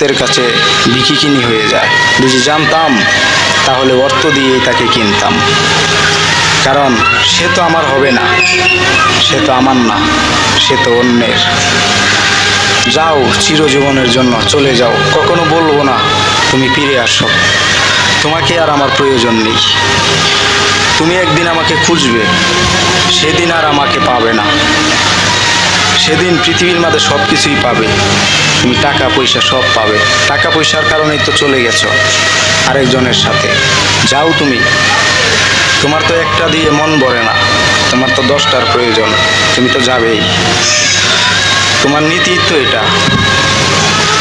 ভক্তের কাছে বিকিকিনি হয়ে যায়। যদি জানতাম তাহলে অর্থ দিয়েই তাকে কিনতাম, কারণ সে তো আমার হবে না, সে তো আমার না, সে তো অন্যের। যাও, চিরজীবনের জন্য চলে যাও, কখনো বলবো না তুমি ফিরে আসো। তোমাকে আর আমার প্রয়োজন নেই। তুমি একদিন আমাকে খুঁজবে, সেদিন আর আমাকে পাবে না। সেদিন পৃথিবীর মাঝে সব কিছুই পাবে, তুমি টাকা পয়সা সব পাবে। টাকা পয়সার কারণেই তো চলে গেছো আরেকজনের সাথে। যাও তুমি, তোমার তো একটা দিয়ে মন ভরে না, তোমার তো 10টার প্রয়োজন, তুমি তো যাবেই। তোমার নীতি তো এটা।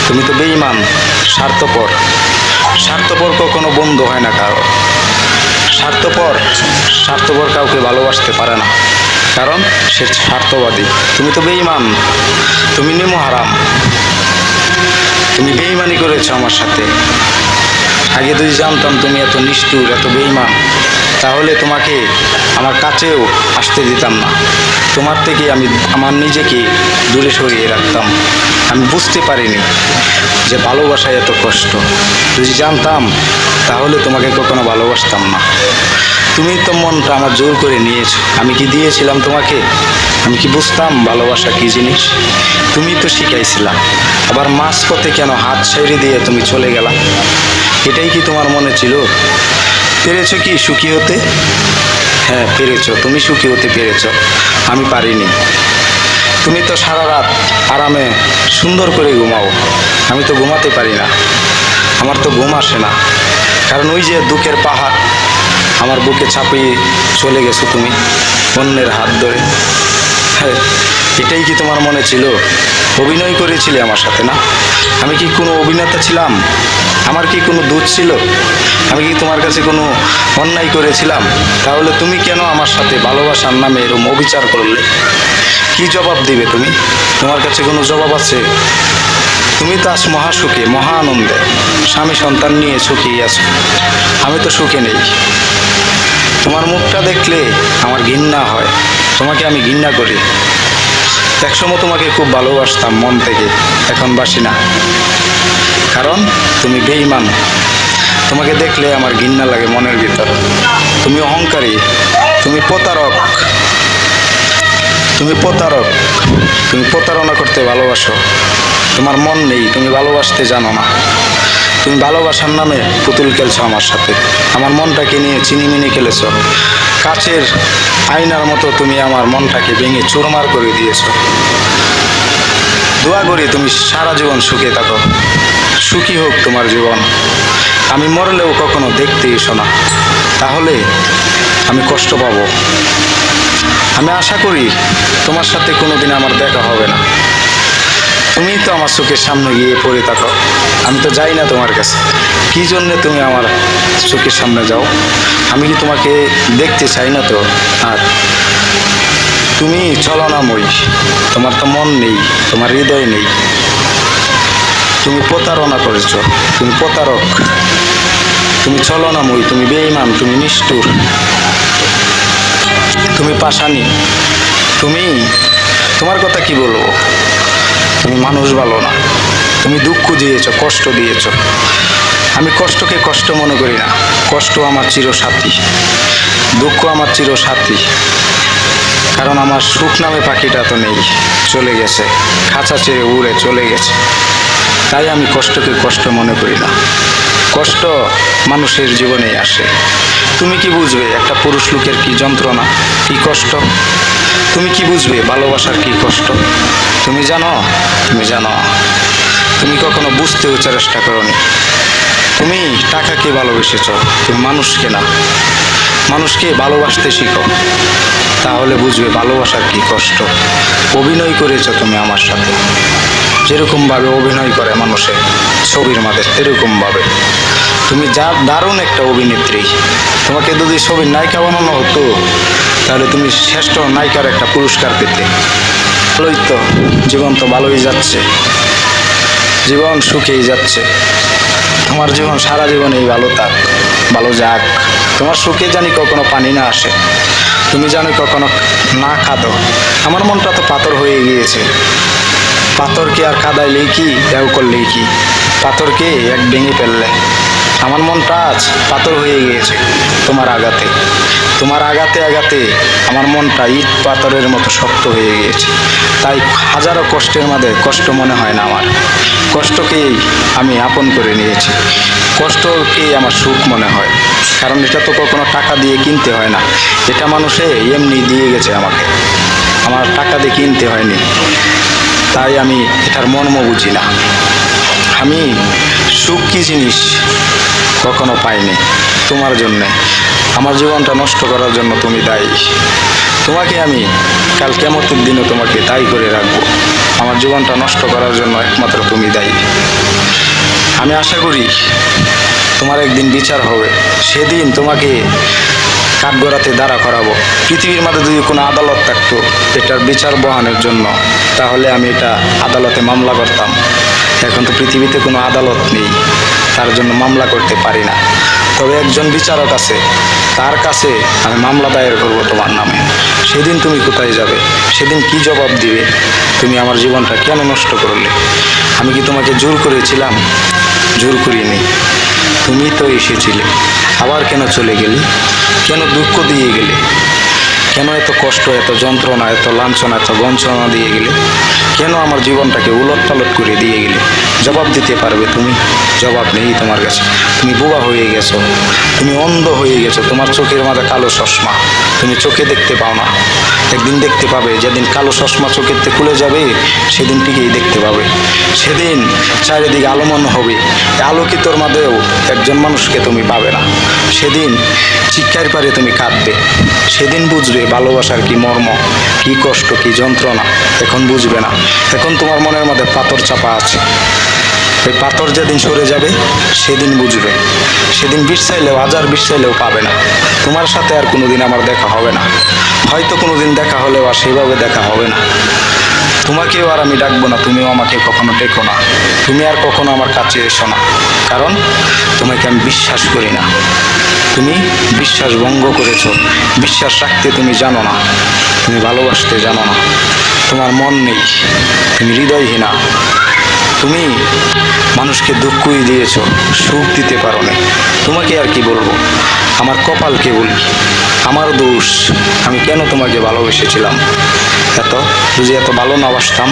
তুমি তো বেঈমান, স্বার্থপর। স্বার্থপর কখনো বন্ধু হয় না কারো। স্বার্থপর কাউকে ভালোবাসতে পারে না, কারণ সে স্বার্থবাদী। তুমি তো বেঈমান, তুমি নিমহারাম, তুমি বেঈমানি করেছো আমার সাথে। আগে যদি জানতাম তুমি এত নিষ্ঠুর, এত বেঈমান, তাহলে তোমাকে আমার কাছেও আসতে দিতাম না। তোমার থেকে আমি আমার নিজেকে দূরে সরিয়ে রাখতাম। আমি বুঝতে পারিনি যে ভালোবাসায় এত কষ্ট। যদি জানতাম তাহলে তোমাকে কখনো ভালোবাসতাম না। তুমি তো মনটা আমার জোর করে নিয়েছো। আমি কি দিয়েছিলাম তোমাকে? আমি কি বুঝতাম ভালোবাসা কি জিনিস? তুমি তো শিখাইছিলাম। আবার মাঝপথে কেন হাত ছেড়ে দিয়ে তুমি চলে গেলা? এটাই কি তোমার মনে ছিল? পেরেছো কি সুখী হতে? হ্যাঁ পেরেছো, তুমি সুখী হতে পেরেছো, আমি পারিনি। তুমি তো সারা রাত আরামে সুন্দর করে ঘুমাও, আমি তো ঘুমাতে পারি না। আমার তো ঘুম আসে না, কারণ ওই যে দুঃখের পাহাড় আমার বুকে চাপিয়ে চলে গেছো তুমি অন্যের হাত ধরে। হ্যাঁ, এটাই কি তোমার মনে ছিল? অভিনয় করেছিলে আমার সাথে না? আমি কি কোনো অভিনেতা ছিলাম? আমার কি কোনো দোষ ছিল? আমি কি তোমার কাছে কোনো অন্যায় করেছিলাম? তাহলে তুমি কেন আমার সাথে ভালোবাসার নামে এরকম অবিচার করলে? কি জবাব দিবে তুমি? তোমার কাছে কোনো জবাব আছে? তুমি তো আজ মহাসুখে, মহা আনন্দে স্বামী সন্তান নিয়ে সুখী আছো, আমি তো সুখে নেই। তোমার মুখটা দেখলে আমার ঘৃণা হয়, তোমাকে আমি ঘৃণা করি। একসময় তোমাকে খুব ভালোবাসতাম মন থেকে, এখন বাসি না, কারণ তুমি বেঈমান। তোমাকে দেখলে আমার ঘৃণা লাগে মনের ভিতর। তুমি অহংকারী, তুমি প্রতারক, তুমি প্রতারণা করতে ভালোবাসো। তোমার মন নেই, তুমি ভালোবাসতে জানো না। তুমি ভালোবাসার নামে পুতুল খেলছো আমার সাথে, আমার মনটাকে নিয়ে চিনিমিনি খেলেছ। কাচের আয়নার মতো তুমি আমার মনটাকে ভেঙে চুরমার করে দিয়েছো। দোয়া করি তুমি সারা জীবন সুখে থাকো, সুখী হোক তোমার জীবন। আমি মরলেও কখনো দেখতে এসো না, তাহলে আমি কষ্ট পাবো। আমি আশা করি তোমার সাথে কোনোদিন আমার দেখা হবে না। তুমি তো আমার চোখের সামনে গিয়ে পড়ে থাকো, আমি তো যাই না তোমার কাছে। কি জন্যে তুমি আমার চোখের সামনে যাও? আমি কি তোমাকে দেখতে চাই না তো? আর তুমি ছলনাময়ী, তোমার তো মন নেই, তোমার হৃদয় নেই। তুমি প্রতারণা করেছ, তুমি প্রতারক, তুমি ছলনাময়ী, তুমি বেঈমান, তুমি নিষ্ঠুর, তুমি পাষাণী। তোমার কথা কি বলবো? তুমি মানুষ ভালো না, তুমি দুঃখ দিয়েছ, কষ্ট দিয়েছ। আমি কষ্টকে কষ্ট মনে করি না, কষ্ট আমার চিরসাথী, দুঃখ আমার চিরসাথী। কারণ আমার সুখ নামে পাখিটা তো নেই, চলে গেছে, খাঁচা ছেড়ে উড়ে চলে গেছে। তাই আমি কষ্টকে কষ্ট মনে করি না। কষ্ট মানুষের জীবনেই আসে। তুমি কি বুঝবে একটা পুরুষ লোকের কি যন্ত্রণা, কি কষ্ট? তুমি কি বুঝবে ভালোবাসার কি কষ্ট? তুমি জানো? তুমি জানো? তুমি কখনো বুঝতেও চেষ্টা করোনি। তুমি টাকাকে ভালোবেসেছ, তুমি মানুষকে না। মানুষকে ভালোবাসতে শিখো, তাহলে বুঝবে ভালোবাসার কি কষ্ট। অভিনয় করেছো তুমি আমার সাথে, যেরকমভাবে অভিনয় করে মানুষে ছবির মাঝে, এরকমভাবে তুমি দারুণ একটা অভিনেত্রী। তোমাকে যদি ছবির নায়িকা বানানো হতো, তাহলে তুমি শ্রেষ্ঠ নায়িকার একটা পুরস্কার পেতে। ভালোই তো, জীবন তো ভালোই যাচ্ছে, জীবন সুখেই যাচ্ছে। তোমার জীবন সারা জীবনেই ভালো থাক, ভালো যাক। তোমার সুখে জানি কখনো পানি না আসে, তুমি জানো কখনো না কাঁদো। আমার মনটা তো পাথর হয়ে গিয়েছে। পাথরকে আর কাদাইলেই কি, দেও করলেই কি? পাথরকে এক ভেঙে ফেললে। আমার মনটা আজ পাথর হয়ে গিয়েছে তোমার আঘাতে। তোমার আঘাতে আঘাতে আমার মনটা ইট পাথরের মতো শক্ত হয়ে গিয়েছে। তাই হাজারো কষ্টের মাঝে কষ্ট মনে হয় না আমার। কষ্টকেই আমি আপন করে নিয়েছি, কষ্টকেই আমার সুখ মনে হয়। কারণ এটা তো কখনো টাকা দিয়ে কিনতে হয় না, এটা মানুষে এমনি দিয়ে গেছে আমাকে, আমার টাকা দিয়ে কিনতে হয়নি। তাই আমি এটার মর্ম বুঝি না। আমি সুখ কী জিনিস কখনো পাইনি তোমার জন্যে। আমার জীবনটা নষ্ট করার জন্য তুমি দায়ী। তোমাকে আমি কাল কিয়ামতের দিনও তোমাকে দায়ী করে রাখবো। আমার জীবনটা নষ্ট করার জন্য একমাত্র তুমি দায়ী। আমি আশা করি তোমার একদিন বিচার হবে, সেদিন তোমাকে কাঠগড়াতে দাঁড়া করাবো। পৃথিবীর মধ্যে যদি কোনো আদালত থাকতো এটার বিচার বহানের জন্য, তাহলে আমি এটা আদালতে মামলা করতাম। এখন তো পৃথিবীতে কোনো আদালত নেই, তার জন্য মামলা করতে পারি না। তবে একজন বিচারক আছে, তার কাছে আমি মামলা দায়ের করবো তোমার নামে। সেদিন তুমি কোথায় যাবে? সেদিন কি জবাব দিবে? তুমি আমার জীবনটা কেন নষ্ট করলে? আমি কি তোমাকে জোর করেছিলাম? জোর করিনি, তুমি তো এসেছিলে। আবার কেন চলে গেলে? কেন দুঃখ দিয়ে গেলে? কেন এত কষ্ট, এত যন্ত্রণা, এত লাঞ্ছনা, এত বঞ্চনা দিয়ে গেলে? কেন আমার জীবনটাকে উলটপালট করে দিয়ে গেলে? জবাব দিতে পারবে তুমি? জবাব নেই তোমার কাছে। তুমি বোবা হয়ে গেছো, তুমি অন্ধ হয়ে গেছো। তোমার চোখের মাঝে কালো চশমা, তুমি চোখে দেখতে পাও না। একদিন দেখতে পাবে, যেদিন কালো চশমা চোখেতে খুলে যাবে সেদিন ঠিকই দেখতে পাবে। সেদিন চারিদিকে আলোমন হবে, আলোকিতর মাঝেও একজন মানুষকে তুমি পাবে না। সেদিন চিৎকার পারে তুমি কাঁদবে। সেদিন বুঝবে ভালোবাসার কি মর্ম, কি কষ্ট, কি যন্ত্রণা। এখন বুঝবে না, এখন তোমার মনের মধ্যে পাথর চাপা আছে। ওই পাথর যেদিন সরে যাবে সেদিন বুঝবে। সেদিন বিষ চাইলেও, হাজার বিষ চাইলেও পাবে না। তোমার সাথে আর কোনোদিন আমার দেখা হবে না। হয়তো কোনোদিন দেখা হলেও আর সেভাবে দেখা হবে না। তোমাকেও আর আমি ডাকবো না, তুমিও আমাকে কখনো ডেকো না। তুমি আর কখনো আমার কাছে এসো না, কারণ তোমাকে আমি বিশ্বাস করি না। তুমি বিশ্বাস ভঙ্গ করেছো। বিশ্বাস রাখতে তুমি জানো না, তুমি ভালোবাসতে জানো না, তোমার মন নেই, তুমি হৃদয়হীনা। তুমি মানুষকে দুঃখই দিয়েছো, সুখ দিতে পারো না। তোমাকে আর কি বলবো? আমার কপালকে বলি, আমার দোষ। আমি কেন তোমাকে ভালোবেসেছিলাম? যদি এত ভালো না বাসতাম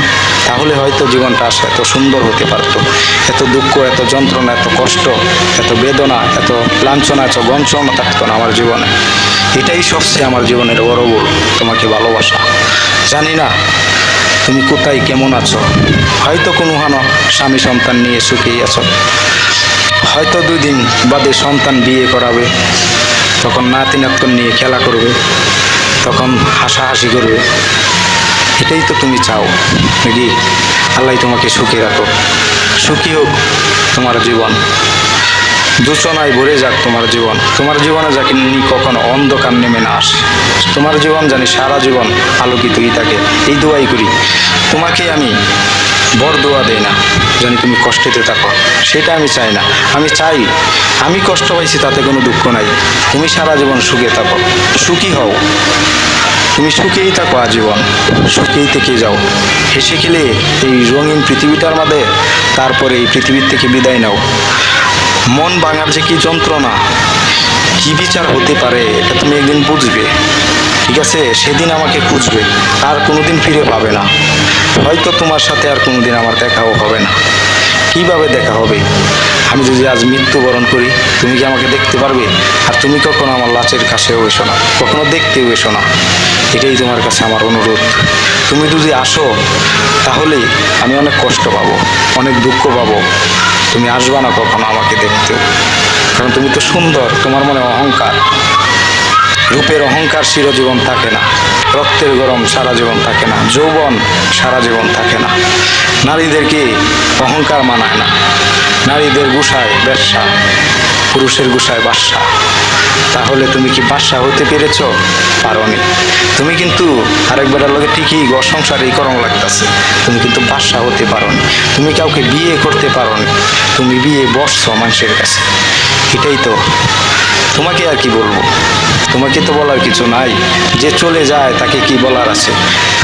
তাহলে হয়তো জীবনটা এত সুন্দর হতে পারতো। এত দুঃখ, এত যন্ত্রণা, এত কষ্ট, এত বেদনা, এত লাঞ্ছনা, এত বঞ্চনা থাকতো না আমার জীবনে। এটাই সবচেয়ে আমার জীবনের বড় ভুল, তোমাকে ভালোবাসা। জানি না তুমি কোথায় কেমন আছো। হয়তো কোনো স্বামী সন্তান নিয়ে সুখেই আছো। হয়তো 2 দিন বাদে সন্তান বিয়ে করাবে, তখন নাতি নাতন নিয়ে খেলা করবে, তখন হাসাহাসি করবে। এটাই তো তুমি চাও নাকি? আল্লাহ তোমাকে সুখে রাখো, সুখী হোক তোমার জীবন, দূষণায় ভরে যাক তোমার জীবন। তোমার জীবনে যাকে কখনো অন্ধকার নেমে না আসে। তোমার জীবন জানি সারা জীবন আলোকিতই থাকে, এই দোয়াই করি। তোমাকে আমি বরদোয়া দেই না জানি তুমি কষ্টেতে থাকো, সেটা আমি চাই না। আমি চাই আমি কষ্ট পাইছি তাতে কোনো দুঃখ নাই, তুমি সারা জীবন সুখে থাকো, সুখী হও। তুমি সুখেই থাকো আজীবন, সুখেই থেকে যাও, হেসে খেলে এই রঙিন পৃথিবীটার মাঝে, তারপরে এই পৃথিবীর থেকে বিদায় নাও। মন ভাঙার যে কি যন্ত্রণা, কি বিচার হতে পারে এটা তুমি একদিন বুঝবে, ঠিক আছে? সেদিন আমাকে খুঁজবে, আর কোনোদিন ফিরে পাবে না। হয়তো তোমার সাথে আর কোনোদিন আমার দেখাও হবে না। কিভাবে দেখা হবে? আমি যদি আজ মৃত্যুবরণ করি, তুমি কি আমাকে দেখতে পারবে? আর তুমি কখনো আমার লাশের কাছেও এসো না, কখনো দেখতেও এসো না। এটাই তোমার কাছে আমার অনুরোধ। তুমি যদি আসো তাহলে আমি অনেক কষ্ট পাবো, অনেক দুঃখ পাবো। তুমি আসবা না কখনো আমাকে দেখতেও, কারণ তুমি তো সুন্দর। তোমার মনে অহংকার, রূপের অহংকার চিরজীবন থাকে না, রক্তের গরম সারা জীবন থাকে না, যৌবন সারা জীবন থাকে না। নারীদেরকে অহংকার মানায় না। নারীদের গুছায় ব্যবসা, পুরুষের গুছায় বাদশা। তাহলে তুমি কি বাদশা হতে পেরেছ? পারোনি। তুমি কিন্তু আরেকবারের লগে ঠিকই ঘর সংসারেই করং লাগতেছে, তুমি কিন্তু বাদশা হতে পারোনি। তুমি কাউকে বিয়ে করতে পারোনি, তুমি বিয়ে বসছো মানুষের কাছে। এটাই তো, তোমাকে আর কি বলবো? তোমাকে তো বলার কিছু নাই। যে চলে যায় তাকে কি বলার আছে?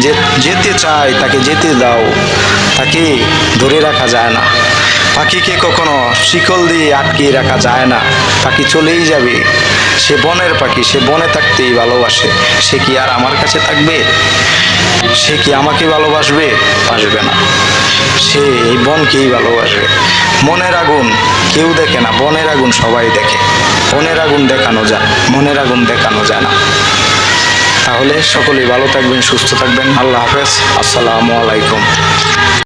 যে যেতে চায় তাকে যেতে দাও, তাকে ধরে রাখা যায় না। পাখিকে কখনো শিকল দিয়ে আটকিয়ে রাখা যায় না, পাখি চলেই যাবে। সে বনের পাখি, সে বনে থাকতেই ভালোবাসে। সে কি আর আমার কাছে থাকবে? সে কি আমাকে ভালোবাসবে? বাসবে না। সে এই বনকেই ভালোবাসবে। মনের আগুন কেউ দেখে না, বনের আগুন সবাই দেখে। বনের আগুন দেখানো যায়, মনের আগুন দেখানো যায় না। তাহলে সকলেই ভালো থাকবেন, সুস্থ থাকবেন। আল্লাহ হাফেজ। আসসালামু আলাইকুম।